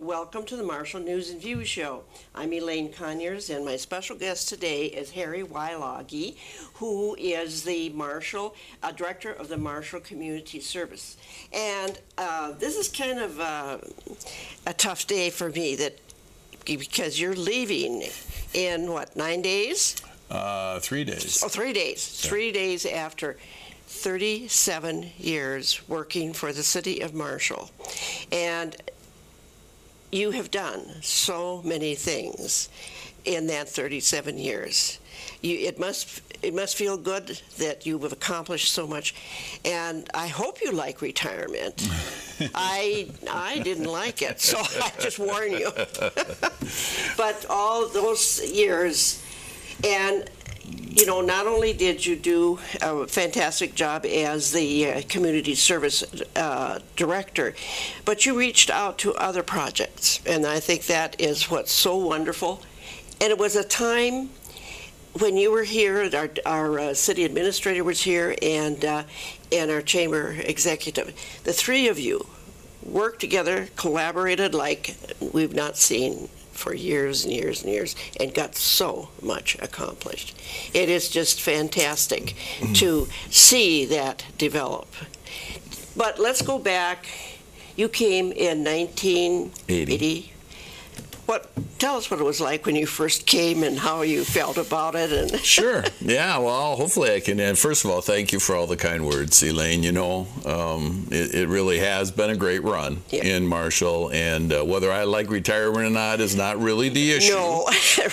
Welcome to the Marshall News and Views Show. I'm Ellayne Conyers, and my special guest today is Harry Weilage, who is the Director of the Marshall Community Service. And this is kind of a tough day for me because you're leaving in, 9 days? 3 days. Oh, 3 days. Yeah. 3 days after 37 years working for the city of Marshall. And you have done so many things in that 37 years. It must feel good that you have accomplished so much, and I hope you like retirement. I didn't like it, so I just warn you. But all those years, and not only did you do a fantastic job as the community service director, but you reached out to other projects, and I think that is what's so wonderful. And it was a time when you were here, our city administrator was here, and our chamber executive. The three of you worked together, collaborated like we've not seen for years and years and years, and got so much accomplished. It is just fantastic to see that develop. But let's go back. You came in 1980. Tell us what it was like when you first came and how you felt about it. And Sure. Yeah, well, hopefully I can. And first of all, thank you for all the kind words, Ellayne. It really has been a great run in Marshall. And whether I like retirement or not is not really the issue. No,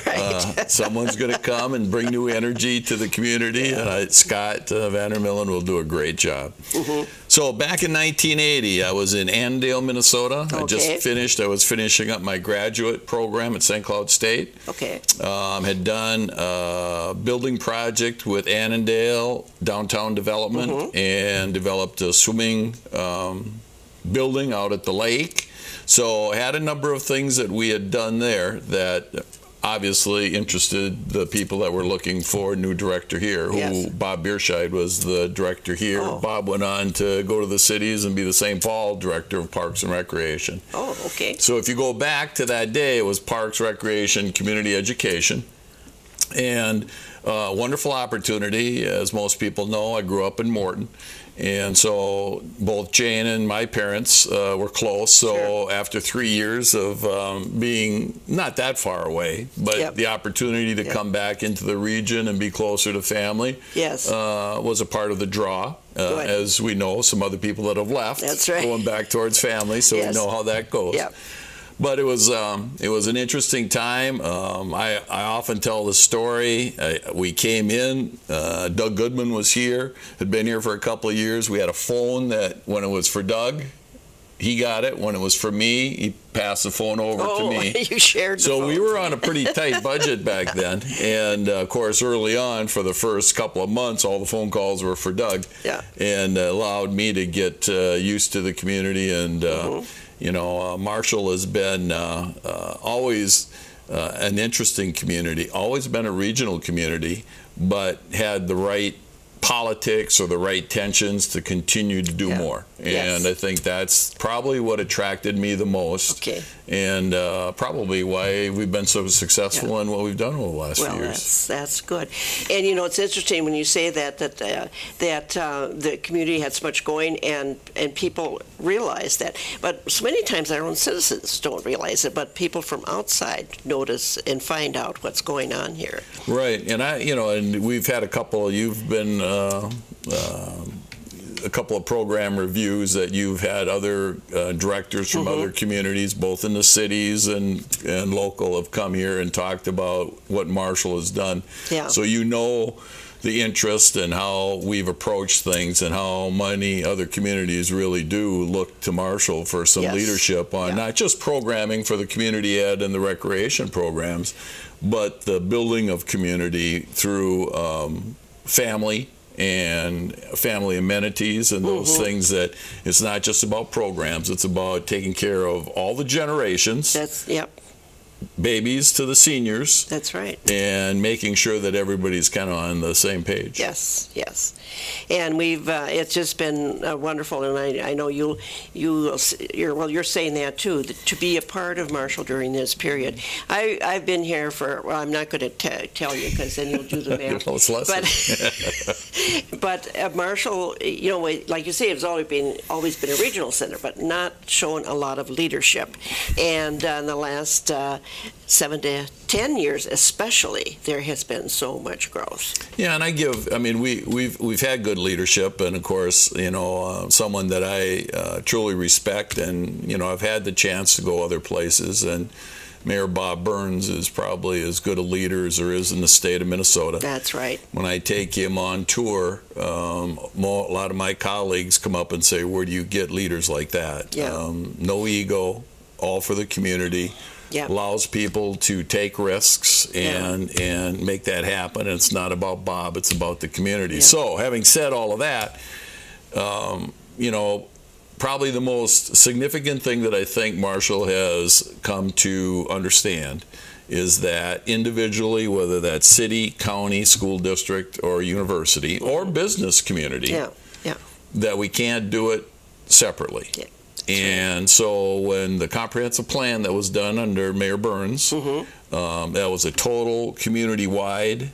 right. Someone's going to come and bring new energy to the community. And Scott Vandermillen will do a great job. Mm-hmm. So back in 1980, I was in Annandale, Minnesota. Okay. I was finishing up my graduate program at St. Cloud State. Okay. Had done a building project with Annandale Downtown Development and developed a swimming building out at the lake. So I had a number of things that we had done there that obviously interested the people that were looking for a new director here, who Bob Bierscheid was the director here. Oh. Bob went on to go to the cities and be the St. Paul director of Parks and Recreation. Oh, okay. So if you go back to that day, it was Parks, Recreation, Community Education. And wonderful opportunity. As most people know, I grew up in Morton. And so both Jane and my parents were close. So after 3 years of being not that far away, but the opportunity to come back into the region and be closer to family was a part of the draw. As we know, some other people that have left going back towards family, so we know how that goes. Yep. But it was an interesting time. I often tell the story. We came in. Doug Goodman was here. Had been here for a couple of years. We had a phone that when it was for Doug, he got it. When it was for me, he passed the phone over to me. You shared the phone. We were on a pretty tight budget back then. And of course, early on, for the first couple of months, all the phone calls were for Doug. Yeah. And allowed me to get used to the community and. Marshall has been always an interesting community, always been a regional community, but had the right politics or the right tensions to continue to do more. And I think that's probably what attracted me the most. Okay. And probably why we've been so successful in what we've done over the last few years. That's good. And it's interesting when you say that the community had so much going and people realize that. But so many times our own citizens don't realize it, but people from outside notice and find out what's going on here. Right. And and we've had a couple. You've been a couple of program reviews that you've had other directors from other communities, both in the cities and local, have come here and talked about what Marshall has done. Yeah. So the interest and how we've approached things and how many other communities really do look to Marshall for some leadership on not just programming for the community ed and the recreation programs, but the building of community through family and family amenities and those things that it's not just about programs, it's about taking care of all the generations. babies to the seniors. That's right. And making sure that everybody's kind of on the same page. Yes, yes. And we've it's just been wonderful, and I know you're saying that too, that to be a part of Marshall during this period. I've been here for, well, I'm not going to tell you because then you'll do the math. It's less but Marshall, like you say, it's always been a regional center, but not shown a lot of leadership. And in the last 7 to 10 years especially, there has been so much growth. Yeah, and we've had good leadership, and of course, someone that I truly respect, and I've had the chance to go other places, and Mayor Bob Burns is probably as good a leader as there is in the state of Minnesota. That's right. When I take him on tour, a lot of my colleagues come up and say, where do you get leaders like that? Yeah. No ego, all for the community. Yep. Allows people to take risks and make that happen. And it's not about Bob, it's about the community. Yep. So having said all of that, probably the most significant thing that I think Marshall has come to understand is that individually, whether that's city, county, school district, or university, or business community, that we can't do it separately. Yeah. And so when the comprehensive plan that was done under Mayor Burns, that was a total community-wide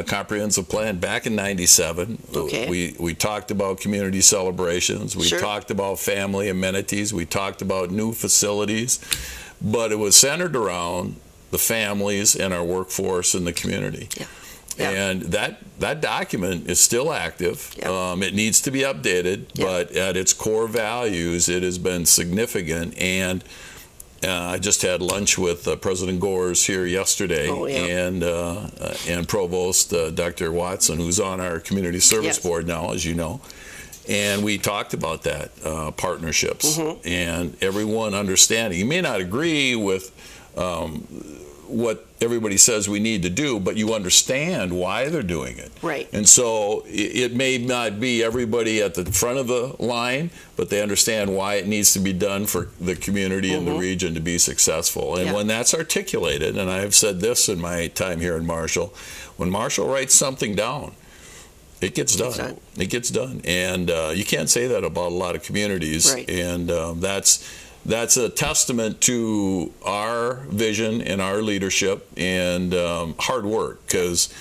comprehensive plan back in '97. Okay. We talked about community celebrations. We talked about family amenities. We talked about new facilities. But it was centered around the families and our workforce in the community. Yeah. Yep. And that document is still active. Yep. It needs to be updated, but at its core values, it has been significant. And I just had lunch with President Gores here yesterday, and Provost Dr. Watson, who's on our Community Service Board now, as you know. And we talked about that, partnerships, and everyone understanding. You may not agree with what everybody says we need to do, but you understand why they're doing it. Right. And so it may not be everybody at the front of the line, but they understand why it needs to be done for the community and the region to be successful. And when that's articulated, and I've said this in my time here in Marshall, when Marshall writes something down, it gets done. It gets done. And you can't say that about a lot of communities. Right. And that's a testament to our vision and our leadership and hard work, because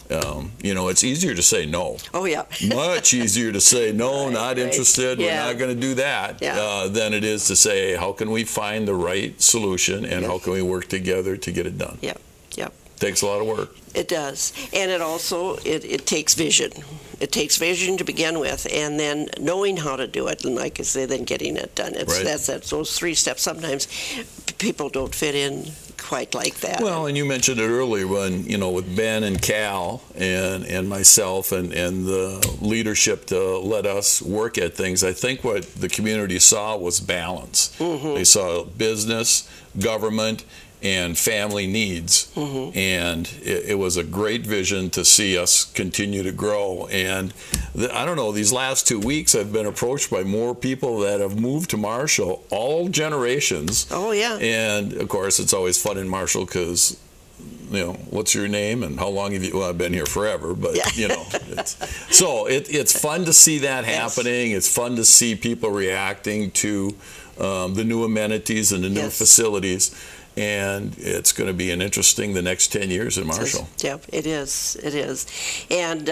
it's easier to say no. Oh, yeah. Much easier to say no, not interested, we're not going to do that, than it is to say, how can we find the right solution and how can we work together to get it done? Yep. Takes a lot of work. It does. And it also, it takes vision. It takes vision to begin with, and then knowing how to do it, and like I say, then getting it done. That's those 3 steps. Sometimes people don't fit in quite like that. Well, and you mentioned it earlier when, with Ben and Cal and myself and the leadership to let us work at things, I think what the community saw was balance. They saw business, government, and family needs, and it was a great vision to see us continue to grow. And I don't know, these last 2 weeks I've been approached by more people that have moved to Marshall, all generations. Oh yeah. And of course it's always fun in Marshall because what's your name and how long have you? Well, I've been here forever, but it's fun to see that happening. It's fun to see people reacting to the new amenities and the new facilities. And it's going to be the next 10 years in Marshall. Yeah, it is. It is. And,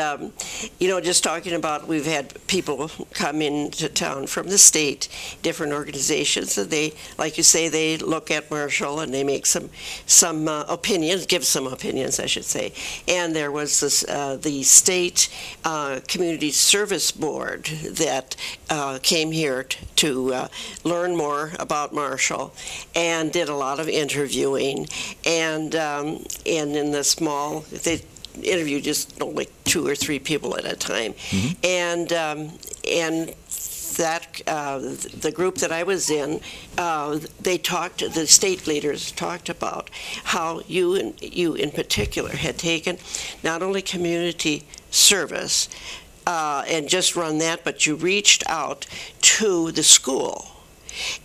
just talking about, we've had people come into town from the state, different organizations, and they, like you say, they look at Marshall and they make some opinions, give some opinions, I should say. And there was this, the state Community Service Board that came here to learn more about Marshall and did a lot of interviewing, and in the small, they interviewed just like 2 or 3 people at a time, and that the group that I was in, the state leaders talked about how you in particular had taken not only community service and just run that, but you reached out to the school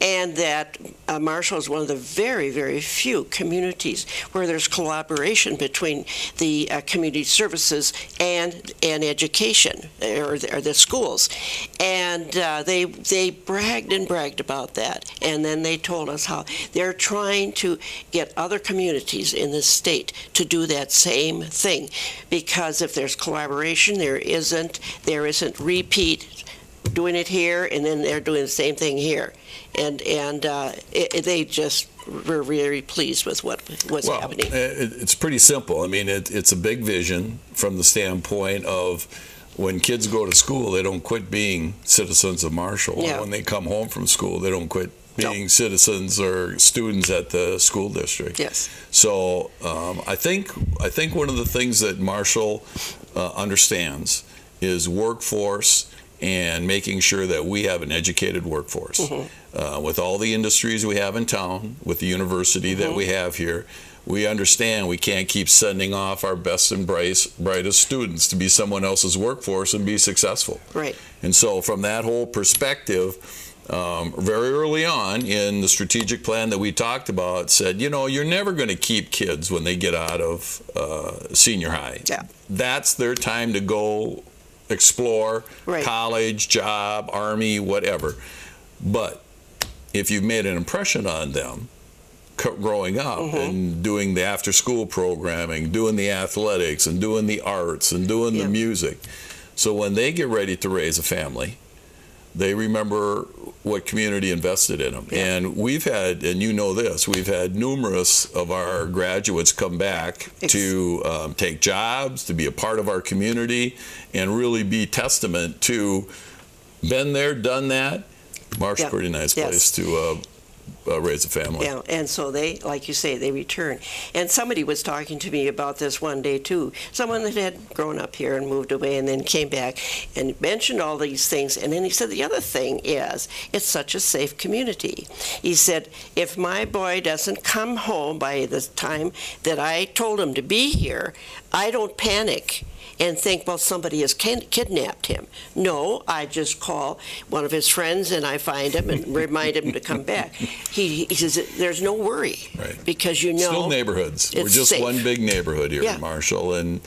and that Marshall is one of the very, very few communities where there's collaboration between the community services and education, or the schools. And they bragged and bragged about that. And then they told us how they're trying to get other communities in the state to do that same thing. Because if there's collaboration, there isn't repeat doing it here, and then they're doing the same thing here. And they just were very pleased with what was happening. It's pretty simple. I mean, it's a big vision from the standpoint of when kids go to school, they don't quit being citizens of Marshall. Yeah. When they come home from school, they don't quit being citizens or students at the school district. Yes. So I think one of the things that Marshall understands is workforce and making sure that we have an educated workforce. With all the industries we have in town, with the university that we have here, we understand we can't keep sending off our best and brightest students to be someone else's workforce and be successful. Right. And so from that whole perspective, very early on in the strategic plan that we talked about, said, you know, you're never going to keep kids when they get out of senior high. Yeah. That's their time to go explore, college, job, Army, whatever. But if you've made an impression on them growing up and doing the after-school programming, doing the athletics and doing the arts and doing the music, so when they get ready to raise a family, they remember what community invested in them. And we've had, and you know this, we've had numerous of our graduates come back to take jobs, to be a part of our community, and really be testament to been there, done that. Marshall's a pretty nice place to raise a family. Yeah, and so they, like you say, they return. And somebody was talking to me about this one day too. Someone that had grown up here and moved away and then came back and mentioned all these things. And then he said the other thing is, it's such a safe community. He said, if my boy doesn't come home by the time that I told him to be here, I don't panic and think, well, somebody has kidnapped him. No, I just call one of his friends and I find him and remind him to come back. He says there's no worry, because you know. Still neighborhoods. We're just safe. One big neighborhood here in Marshall, and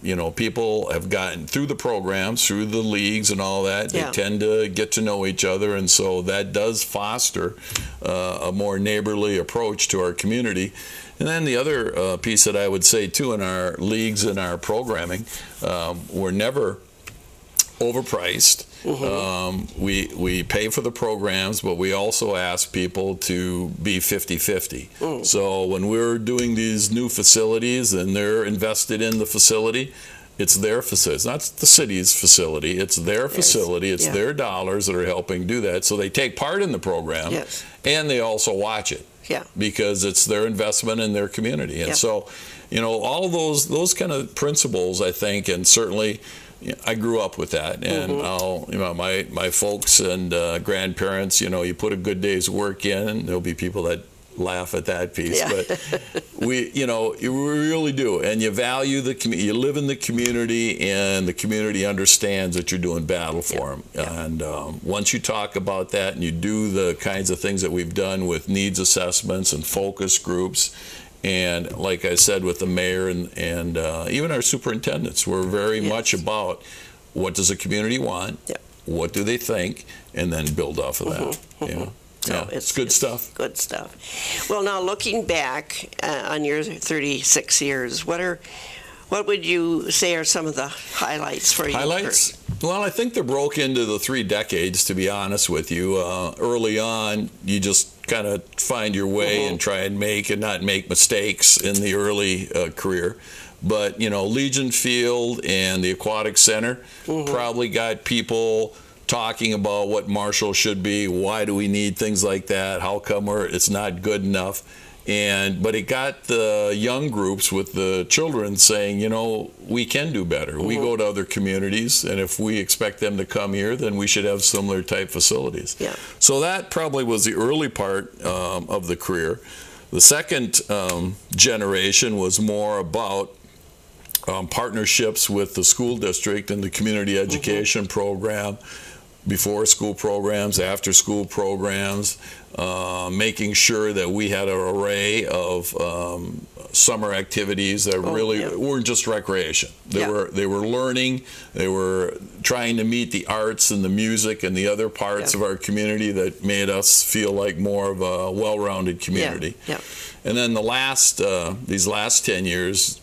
you know, people have gotten through the programs, through the leagues and all that. They tend to get to know each other, and so that does foster a more neighborly approach to our community. And then the other piece that I would say too, in our leagues and our programming, we're never overpriced. We pay for the programs, but we also ask people to be 50-50. So when we're doing these new facilities and they're invested in the facility, it's their facility. It's not the city's facility. It's their facility. It's their dollars that are helping do that. So they take part in the program, and they also watch it. Because it's their investment in their community. And so, you know, all those kind of principles, I think, and certainly I grew up with that. And you know, my folks and grandparents, you know, you put a good day's work in, and there'll be people that laugh at that piece, but you know, you really do, and you value the community. You live in the community, and the community understands that you're doing battle for them. And once you talk about that, and you do the kinds of things that we've done with needs assessments and focus groups, and like I said, with the mayor and even our superintendents, we're very much about what does the community want, what do they think, and then build off of that. You know? So it's good stuff. Good stuff. Well, now looking back on your 36 years, what would you say are some of the highlights for you? Highlights? Well, I think they're broke into the 3 decades, to be honest with you. Early on, you just kind of find your way and try and not make mistakes in the early career. But, you know, Legion Field and the Aquatic Center probably got people talking about what Marshall should be, why do we need things like that, how come it's not good enough. But it got the young groups with the children saying, you know, we can do better. We go to other communities, and if we expect them to come here, then we should have similar type facilities. So that probably was the early part of the career. The second generation was more about partnerships with the school district and the community education program, before school programs, after school programs, making sure that we had an array of summer activities that really weren't just recreation. They were learning, they were trying to meet the arts and the music and the other parts of our community that made us feel like more of a well-rounded community. And then these last 10 years,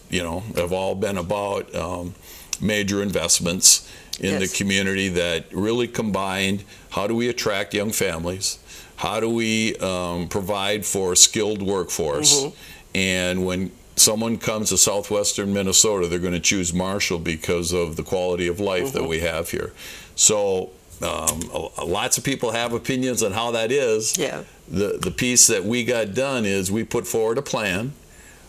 have all been about major investments in the community that really combined how do we attract young families, how do we provide for a skilled workforce, and when someone comes to southwestern Minnesota, they're going to choose Marshall because of the quality of life that we have here. So lots of people have opinions on how that is. The piece that we got done is we put forward a plan.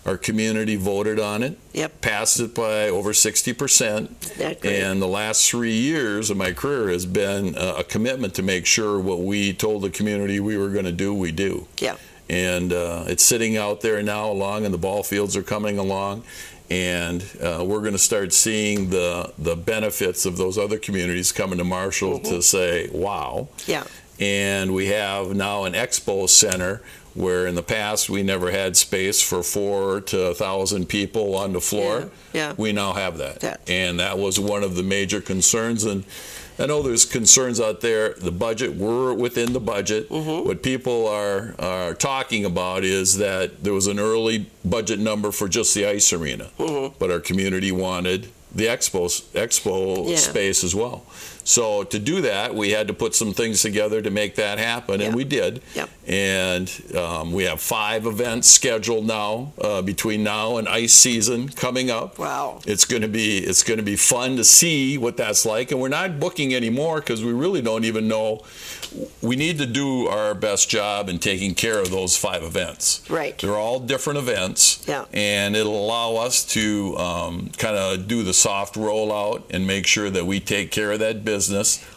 Our community voted on it, passed it by over 60%, and the last 3 years of my career has been a commitment to make sure what we told the community we were going to do, we do. And it's sitting out there now along, and the ball fields are coming along, and we're going to start seeing the benefits of those other communities coming to Marshall to say, wow. And we have now an expo center where in the past we never had space for 400 to 1,000 people on the floor. We now have that. And that was one of the major concerns. And I know there's concerns out there. The budget, we're within the budget. What people are talking about is that there was an early budget number for just the ice arena, but our community wanted the expo space as well. So to do that, we had to put some things together to make that happen, and we did. And we have 5 events scheduled now between now and ice season coming up. It's going to be fun to see what that's like, and we're not booking anymore because we really don't even know. We need to do our best job in taking care of those 5 events. They're all different events, and it'll allow us to kind of do the soft rollout and make sure that we take care of that business,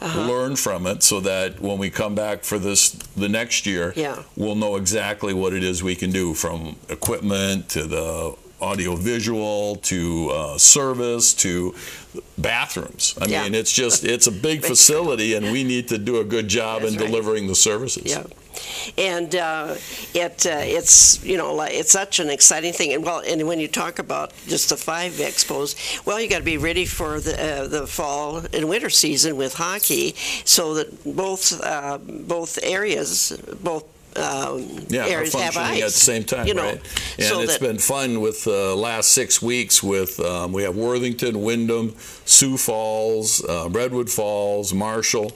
learn from it, so that when we come back for the next year, we'll know exactly what it is we can do, from equipment to the audio-visual to service to bathrooms. I mean, it's a big facility, and we need to do a good job in delivering the services. And it's such an exciting thing. And when you talk about just the 5 expos, you got to be ready for the fall and winter season with hockey, so that both areas areas have ice at the same time, right? And so it's been fun with the last 6 weeks. With we have Worthington, Windham, Sioux Falls, Redwood Falls, Marshall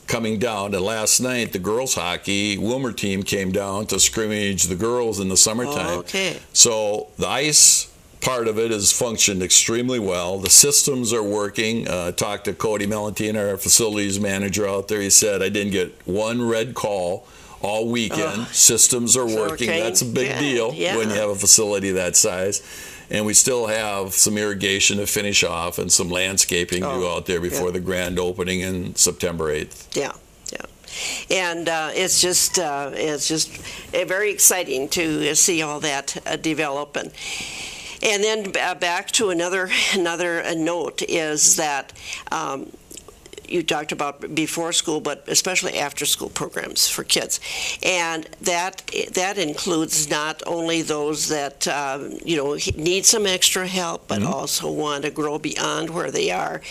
coming down. And last night, the girls hockey Wilmer team came down to scrimmage the girls in the summertime. So the ice part of it has functioned extremely well. The systems are working. Talked to Cody Melantine, our facilities manager out there. He said, I didn't get one red call all weekend. Systems are working. That's a big deal when you have a facility that size. And we still have some irrigation to finish off and some landscaping to go out there before the grand opening in September 8th. And it's just very exciting to see all that develop. And then back to another note is that you talked about before school, but especially after school programs for kids, and that includes not only those that need some extra help, but also want to grow beyond where they are.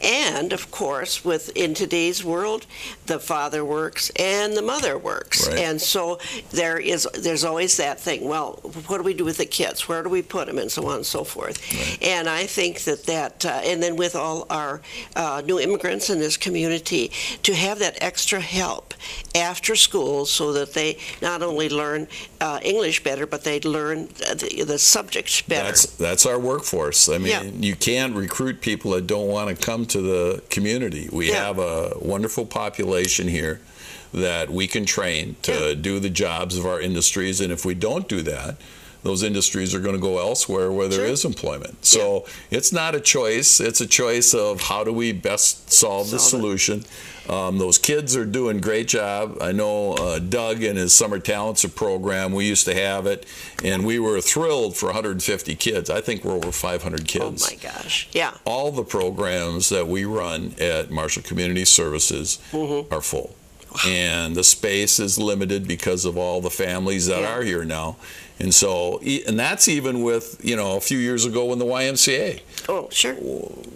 And of course, in today's world, the father works and the mother works, and so there's always that thing. Well, what do we do with the kids? Where do we put them, and so on and so forth. And I think that and then with all our new immigrants in this community, to have that extra help after school, so that they not only learn English better, but they learn the subject better. That's our workforce. I mean, you can't recruit people that don't want to come to the community. We have a wonderful population here that we can train to do the jobs of our industries, and if we don't do that, those industries are going to go elsewhere where there is employment. So it's not a choice. It's a choice of how do we best solve the solution. Those kids are doing a great job. I know Doug and his Summer Talents program, we used to have it, and we were thrilled for 150 kids. I think we're over 500 kids. Oh my gosh, yeah. All the programs that we run at Marshall Community Services are full. Wow. And the space is limited because of all the families that are here now. And so, and that's even with, a few years ago when the YMCA. Oh, sure.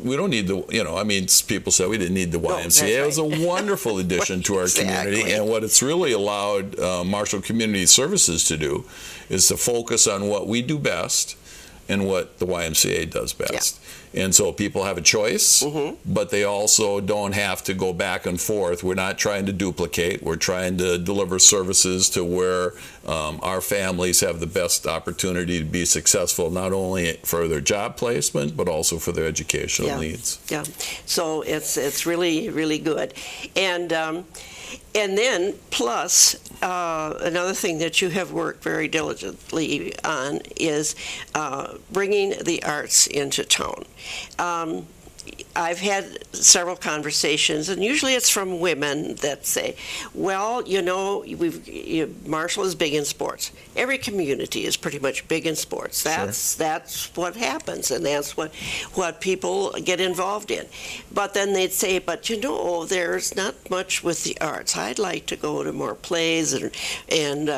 We don't need the, I mean, people said we didn't need the YMCA. Right. It was a wonderful addition to our community. And what it's really allowed Marshall Community Services to do is to focus on what we do best and what the YMCA does best. And so people have a choice, but they also don't have to go back and forth. We're not trying to duplicate. We're trying to deliver services to where our families have the best opportunity to be successful, not only for their job placement, but also for their educational needs. Yeah, so it's really, really good. And then, plus, another thing that you have worked very diligently on is bringing the arts into town. I've had several conversations, and usually it's from women that say, well, Marshall is big in sports. Every community is pretty much big in sports. That's what happens, and that's what people get involved in. But then they'd say, but there's not much with the arts. I'd like to go to more plays and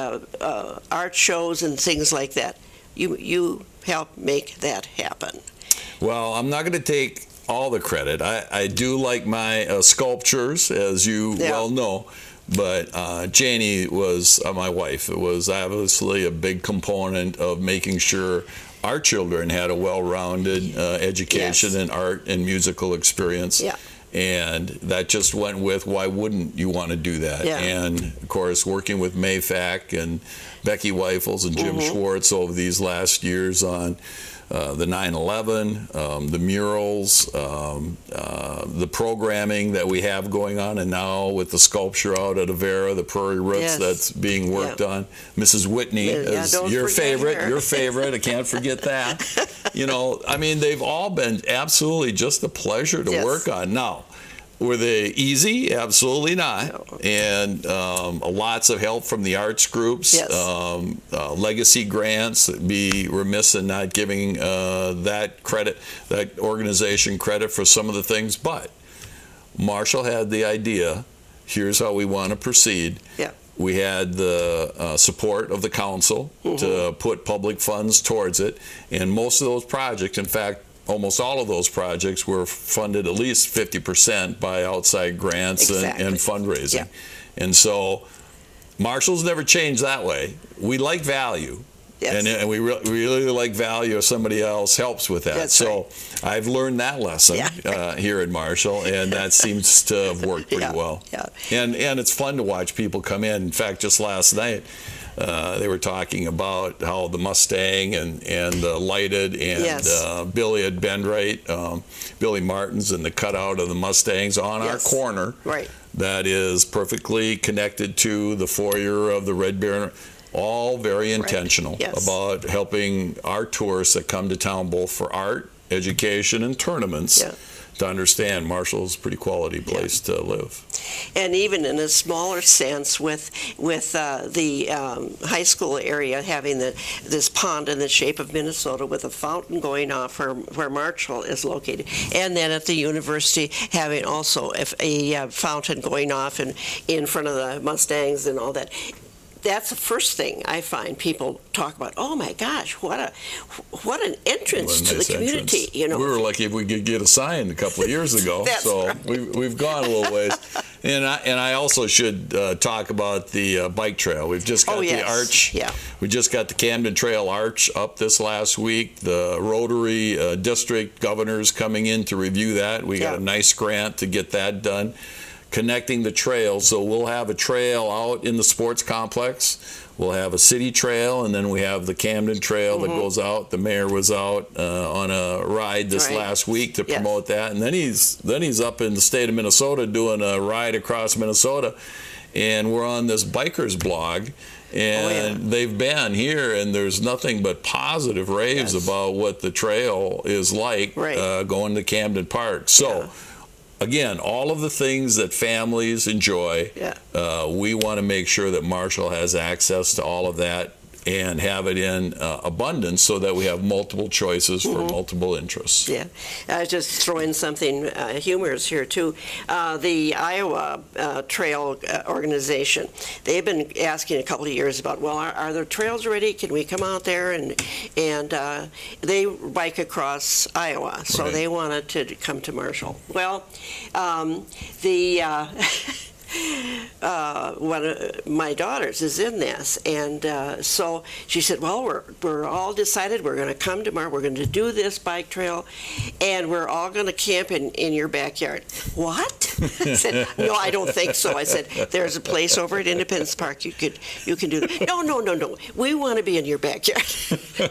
art shows and things like that. You help make that happen. Well, I'm not going to take all the credit. I do like my sculptures, as you well know, but Janie was my wife. It was obviously a big component of making sure our children had a well-rounded education in art and musical experience. And that just went with, why wouldn't you want to do that? And, of course, working with Mayfac and Becky Weifels and Jim Schwartz over these last years on the 9/11, the murals, the programming that we have going on, and now with the sculpture out at Avera, the Prairie Roots that's being worked on. Mrs. Whitney is your favorite. I can't forget that. I mean, they've all been absolutely just a pleasure to work on. Now, were they easy? Absolutely not. And lots of help from the arts groups, legacy grants. Be remiss in not giving that organization credit for some of the things. But Marshall had the idea, here's how we want to proceed. We had the support of the council to put public funds towards it. And most of those projects, in fact, almost all of those projects were funded at least 50% by outside grants and fundraising. And so Marshall's never changed that way. We like value. And we really like value if somebody else helps with that. So I've learned that lesson here at Marshall, and that seems to have worked pretty well. And it's fun to watch people come in. In fact, just last night, they were talking about how the Mustang and the lighted and Billy had been Billy Martin's and the cutout of the Mustangs on our corner. That is perfectly connected to the foyer of the Red Baron. All very intentional about helping our tourists that come to town both for art, education, and tournaments to understand Marshall's a pretty quality place to live. And even in a smaller sense with the high school area having this pond in the shape of Minnesota with a fountain going off where Marshall is located, and then at the university having also a fountain going off in front of the Mustangs and all that. That's the first thing I find people talk about. Oh my gosh, what an entrance to the community! We were lucky if we could get a sign a couple of years ago. So we've gone a little ways. And I also should talk about the bike trail. We've just got the arch. We just got the Camden Trail Arch up this last week. The Rotary District Governor's coming in to review that. We got a nice grant to get that done. Connecting the trails, so we'll have a trail out in the sports complex. We'll have a city trail, and then we have the Camden Trail that goes out. The mayor was out on a ride this last week to promote that, and then he's up in the state of Minnesota doing a ride across Minnesota. and we're on this bikers blog. And they've been here, and there's nothing but positive raves about what the trail is like going to Camden Park. So, again, all of the things that families enjoy, we want to make sure that Marshall has access to all of that and have it in abundance so that we have multiple choices for multiple interests. Yeah, I was just throwing something humorous here too. The Iowa Trail Organization, they've been asking a couple of years about, well, are there trails ready? Can we come out there? And they bike across Iowa, so they wanted to come to Marshall. Well, one of my daughters is in this, and so she said, well, we're all decided we're going to come tomorrow, we're going to do this bike trail, and we're all going to camp in your backyard. What? I said, no, I don't think so. I said, there's a place over at Independence Park you can do that. No, we want to be in your backyard.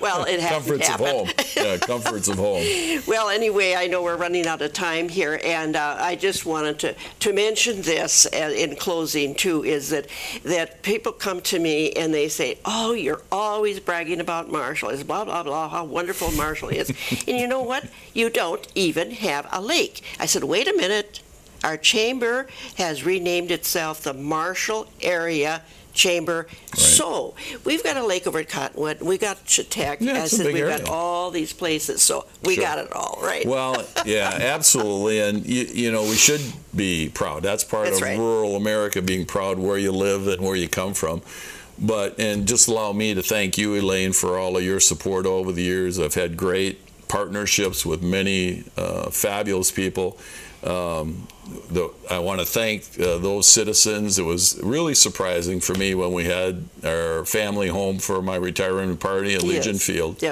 Well, it hasn't happened. Comforts of home. Yeah, comforts of home. Well, anyway, I know we're running out of time here, and I just wanted to mention this in closing too, is that people come to me and they say, oh, you're always bragging about Marshall. It's blah, blah, blah, how wonderful Marshall is. And you know what? You don't even have a lake. I said, wait a minute. Our chamber has renamed itself the Marshall Area Chamber. So we've got a lake over at Cottonwood. We've got Chautauqua. We've got all these places. So we got it all, right? Well, yeah, absolutely. And, you know, we should be proud. That's part of rural America, being proud where you live and where you come from. And just allow me to thank you, Ellayne, for all of your support over the years. I've had great partnerships with many fabulous people. I want to thank those citizens. It was really surprising for me when we had our family home for my retirement party at Legion Field.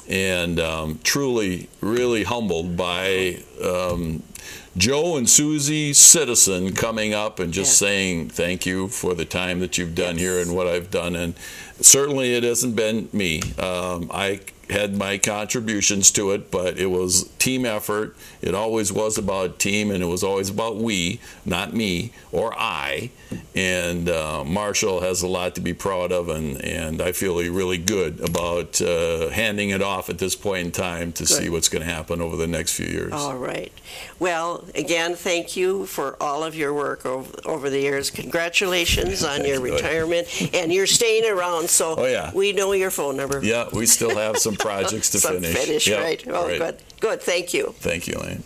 And truly, really humbled by Joe and Susie Citizen coming up and just saying thank you for the time that you've done here and what I've done. And certainly it hasn't been me. I had my contributions to it, but it was team effort. It always was about team, and it was always about we, not me or I. And Marshall has a lot to be proud of, and I feel really good about handing it off at this point in time to see what's going to happen over the next few years. All right. Well, again, thank you for all of your work over the years. Congratulations on your retirement, and you're staying around, so we know your phone number. Yeah, we still have some projects to finish. Right. Oh, good. Good. Thank you. Thank you, Ellayne.